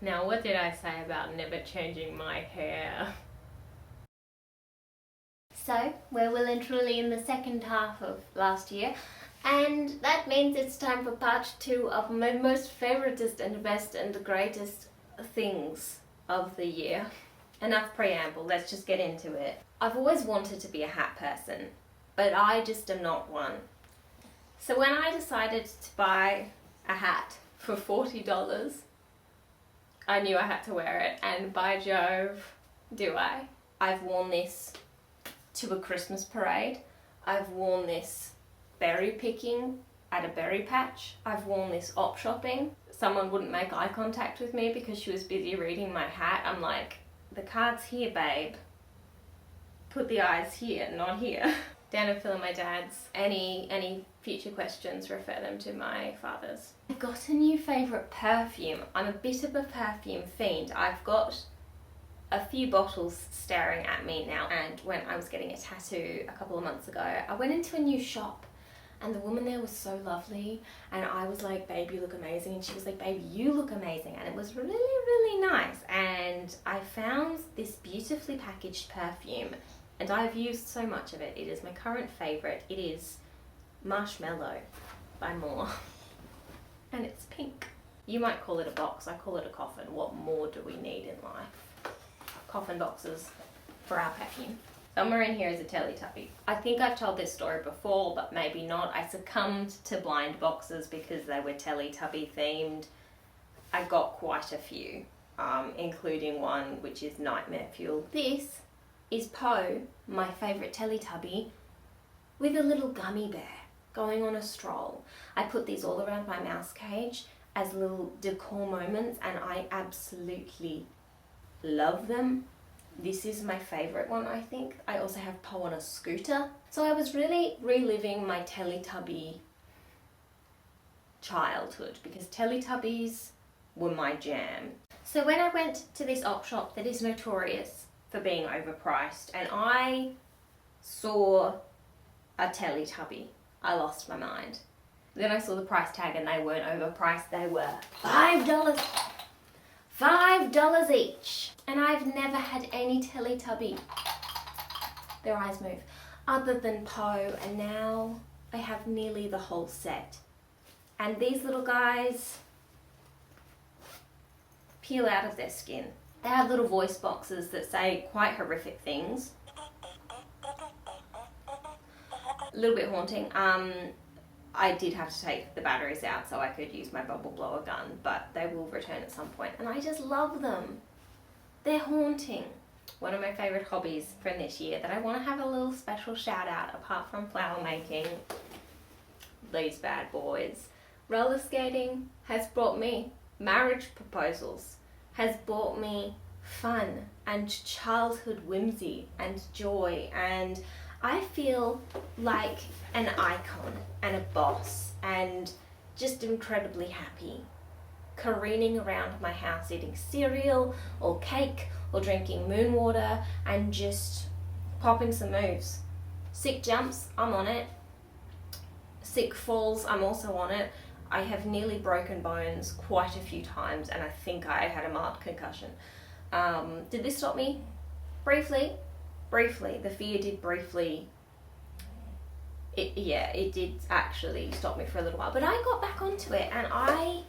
Now, what did I say about never changing my hair? So, we're well and truly in the second half of last year, and that means it's time for part 2 of my most favoritist and best and greatest things of the year. Enough preamble, let's just get into it. I've always wanted to be a hat person, but I just am not one. So when I decided to buy a hat for $40, I knew I had to wear it, and by Jove, do I. I've worn this to a Christmas parade. I've worn this berry picking at a berry patch. I've worn this op shopping. Someone wouldn't make eye contact with me because she was busy reading my hat. I'm like, the card's here, babe. Put the eyes here, not here. Down and fill in my dad's. Any future questions, refer them to my father's. I've got a new favourite perfume. I'm a bit of a perfume fiend. I've got a few bottles staring at me now, and when I was getting a tattoo a couple of months ago, I went into a new shop and the woman there was so lovely, and I was like, babe, you look amazing, and she was like, babe, you look amazing, and it was really, really nice. And I found this beautifully packaged perfume, and I've used so much of it. It is my current favourite. It is Marshmallow by More, and it's pink. You might call it a box, I call it a coffin. What more do we need in life? Coffin boxes for our perfume. Somewhere in here is a Teletubby. I think I've told this story before, but maybe not. I succumbed to blind boxes because they were Teletubby themed. I got quite a few, including one which is nightmare fuel. This is Poe, my favourite Teletubby, with a little gummy bear going on a stroll. I put these all around my mouse cage as little decor moments, and I absolutely love them. This is my favourite one, I think. I also have Poe on a scooter. So I was really reliving my Teletubby childhood because Teletubbies were my jam. So when I went to this op shop that is notorious for being overpriced, and I saw a Teletubby, I lost my mind. Then I saw the price tag and they weren't overpriced, they were $5. $5 each. And I've never had any Teletubby, their eyes move, other than Poe, and now I have nearly the whole set. And these little guys peel out of their skin. They have little voice boxes that say quite horrific things. A little bit haunting. I did have to take the batteries out so I could use my bubble blower gun, but they will return at some point, and I just love them. They're haunting. One of my favourite hobbies from this year that I want to have a little special shout out apart from flower making, these bad boys. Roller skating has brought me marriage proposals, has brought me fun and childhood whimsy and joy, and I feel like an icon and a boss and just incredibly happy, careening around my house eating cereal or cake or drinking moon water and just popping some moves. Sick jumps, I'm on it. Sick falls, I'm also on it. I have nearly broken bones quite a few times, and I think I had a mild concussion. Did this stop me? Briefly. The fear did briefly. It did actually stop me for a little while, but I got back onto it and I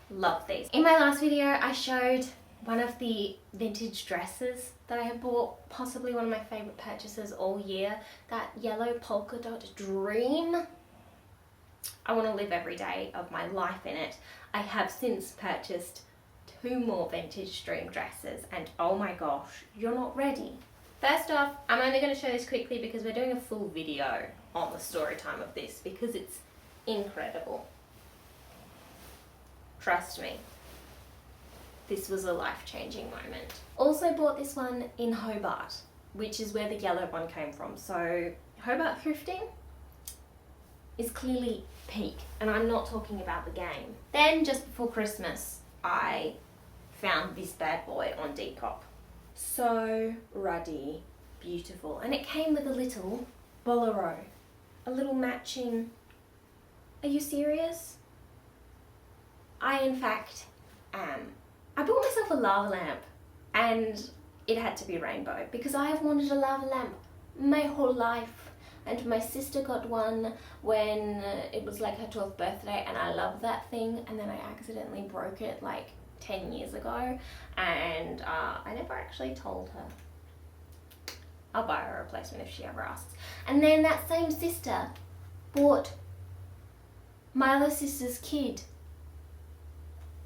love these. In my last video, I showed one of the vintage dresses that I had bought, possibly one of my favourite purchases all year, that yellow polka dot dream. I want to live every day of my life in it. I have since purchased 2 more vintage dream dresses, and oh my gosh, you're not ready. First off, I'm only going to show this quickly because we're doing a full video on the story time of this because it's incredible. Trust me, this was a life-changing moment. Also bought this one in Hobart, which is where the yellow one came from. So Hobart thrifting is clearly peak, and I'm not talking about the game. Then just before Christmas, I found this bad boy on Depop. So ruddy, beautiful, and it came with a little bolero, a little matching. Are you serious? I in fact am. I bought myself a lava lamp, and it had to be rainbow because I have wanted a lava lamp my whole life. And my sister got one when it was like her 12th birthday, and I love that thing, and then I accidentally broke it like 10 years ago, and I never actually told her. I'll buy her a replacement if she ever asks. And then that same sister bought my other sister's kid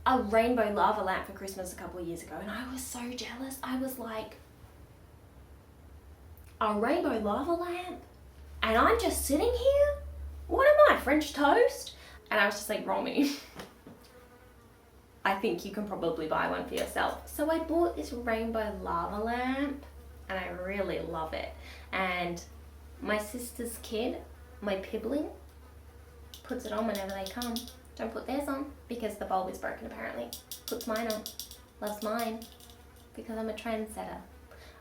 a rainbow lava lamp for Christmas a couple of years ago, and I was so jealous. I was like, a rainbow lava lamp? And I'm just sitting here? What am I, French toast? And I was just like, Romy, I think you can probably buy one for yourself. So I bought this rainbow lava lamp, and I really love it. And my sister's kid, my pibbling, puts it on whenever they come. Don't put theirs on because the bulb is broken apparently. Puts mine on. Loves mine because I'm a trendsetter.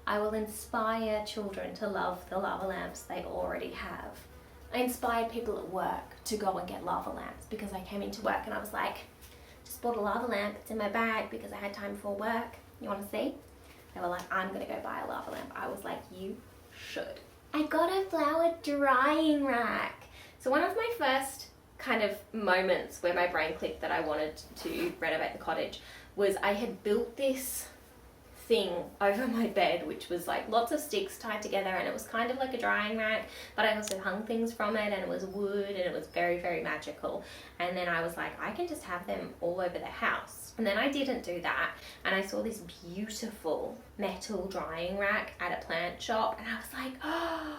I will inspire children to love the lava lamps they already have. I inspired people at work to go and get lava lamps because I came into work and I was like, just bought a lava lamp, it's in my bag because I had time before work. You want to see? They were like, I'm gonna go buy a lava lamp. I was like, you should. I got a flower drying rack. So one of my first kind of moments where my brain clicked that I wanted to renovate the cottage was I had built this thing over my bed, which was like lots of sticks tied together, and it was kind of like a drying rack, but I also hung things from it, and it was wood, and it was very, very magical. And then I was like, I can just have them all over the house. And then I didn't do that, and I saw this beautiful metal drying rack at a plant shop, and I was like, oh,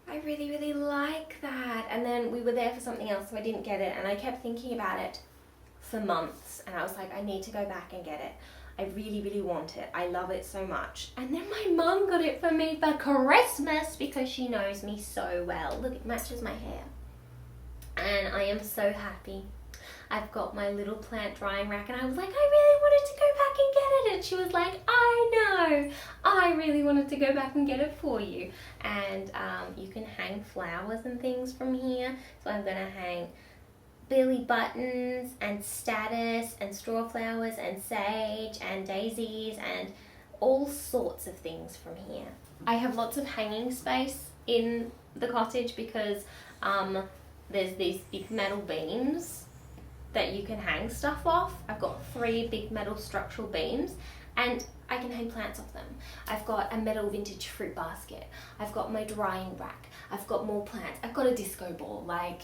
I really, really like that. And then we were there for something else, so I didn't get it, and I kept thinking about it for months, and I was like, I need to go back and get it. I really, really want it. I love it so much. And then my mum got it for me for Christmas because she knows me so well. Look, it matches my hair. And I am so happy. I've got my little plant drying rack, and I was like, I really wanted to go back and get it. And she was like, I know. I really wanted to go back and get it for you. And you can hang flowers and things from here. So I'm going to hang billy buttons and status and straw flowers and sage and daisies and all sorts of things from here. I have lots of hanging space in the cottage because there's these big metal beams that you can hang stuff off. I've got 3 big metal structural beams, and I can hang plants off them. I've got a metal vintage fruit basket. I've got my drying rack. I've got more plants. I've got a disco ball. Like,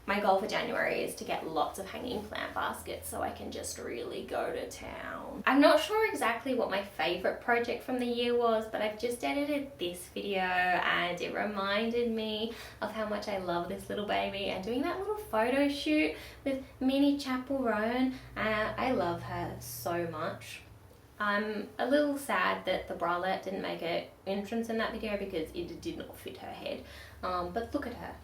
my goal for January is to get lots of hanging plant baskets so I can just really go to town. I'm not sure exactly what my favourite project from the year was, but I've just edited this video and it reminded me of how much I love this little baby, and doing that little photo shoot with Mini Chapel Roan. I love her so much. I'm a little sad that the bralette didn't make an entrance in that video because it did not fit her head, but look at her.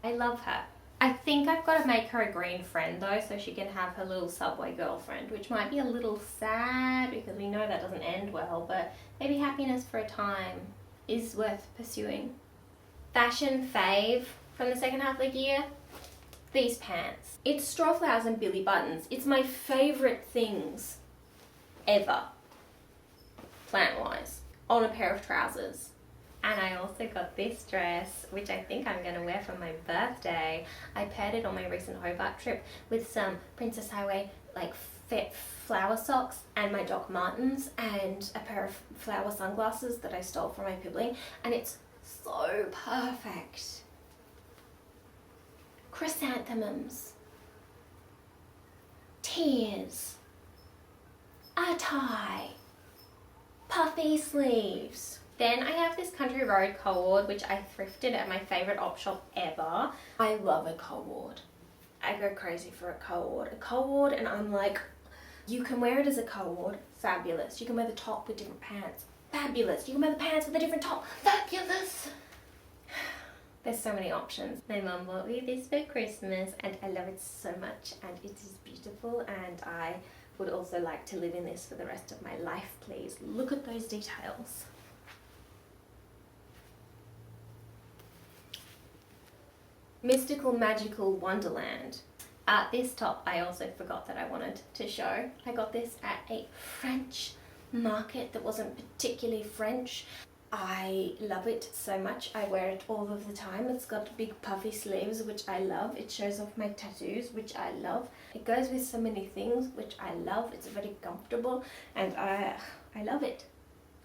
I love her. I think I've got to make her a green friend though, so she can have her little subway girlfriend, which might be a little sad because we know that doesn't end well, but maybe happiness for a time is worth pursuing. Fashion fave from the second half of the year, these pants. It's straw flowers and billy buttons. It's my favourite things ever, plant-wise, on a pair of trousers. And I also got this dress, which I think I'm going to wear for my birthday. I paired it on my recent Hobart trip with some Princess Highway like fit flower socks and my Doc Martens and a pair of flower sunglasses that I stole from my pibbling. And it's so perfect. Chrysanthemums, tears, a tie, puffy sleeves. Then I have this Country Road cord, which I thrifted at my favourite op shop ever. I love a cord. I go crazy for a cord. A cord, and I'm like, you can wear it as a cord, fabulous. You can wear the top with different pants, fabulous. You can wear the pants with a different top, fabulous. There's so many options. My mum bought me this for Christmas, and I love it so much, and it is beautiful, and I would also like to live in this for the rest of my life, please. Look at those details. Mystical Magical Wonderland. This top I also forgot that I wanted to show. I got this at a French market that wasn't particularly French. I love it so much. I wear it all of the time. It's got big puffy sleeves, which I love. It shows off my tattoos, which I love. It goes with so many things, which I love. It's very comfortable and I love it.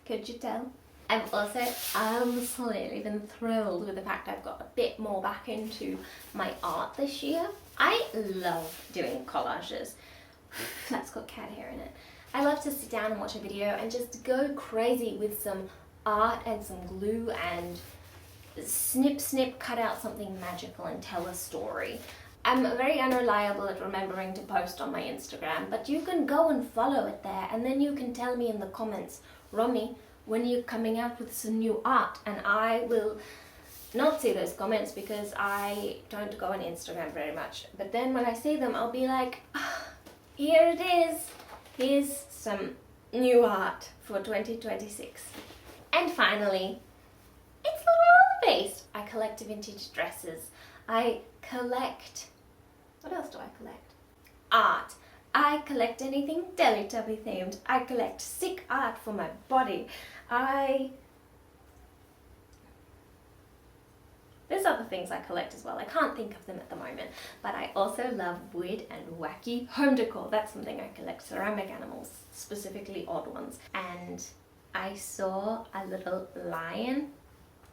Could you tell? I've also absolutely been thrilled with the fact I've got a bit more back into my art this year. I love doing collages. That's got cat hair in it. I love to sit down and watch a video and just go crazy with some art and some glue and snip, cut out something magical and tell a story. I'm very unreliable at remembering to post on my Instagram, but you can go and follow it there and then you can tell me in the comments, Romy, when you're coming out with some new art, and I will not see those comments because I don't go on Instagram very much. But then when I see them, I'll be like, here it is. Here's some new art for 2026. And finally, it's not all based. I collect vintage dresses. I collect, what else do I collect? Art. I collect anything Teletubby themed. I collect sick art for my body. There's other things I collect as well. I can't think of them at the moment. But I also love weird and wacky home decor. That's something I collect. Ceramic animals, specifically odd ones. And I saw a little lion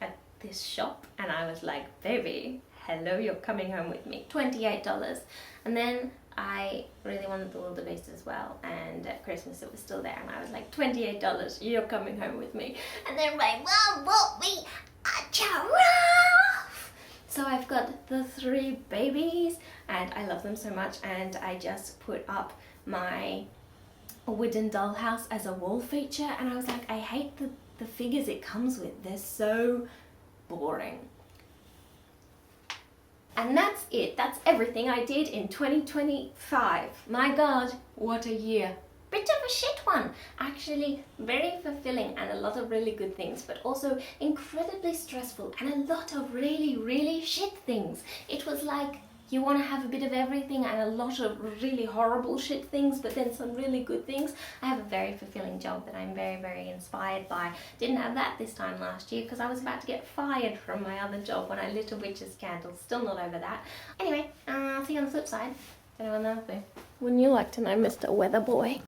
at this shop and I was like, baby, hello, you're coming home with me. $28. And then I really wanted the wildebeest as well, and at Christmas it was still there and I was like, $28, you're coming home with me. And then my mom bought me a giraffe! So I've got the 3 babies and I love them so much, and I just put up my wooden dollhouse as a wall feature and I was like, I hate the figures it comes with. They're so boring. And that's it. That's everything I did in 2025. My God, what a year. Bit of a shit one. Actually, very fulfilling and a lot of really good things, but also incredibly stressful and a lot of really, really shit things. It was like you want to have a bit of everything and a lot of really horrible shit things, but then some really good things. I have a very fulfilling job that I'm very, very inspired by. Didn't have that this time last year because I was about to get fired from my other job when I lit a witch's candle. Still not over that. Anyway, I'll see you on the flip side. Anyone else there? Wouldn't you like to know Mr. Weather Boy?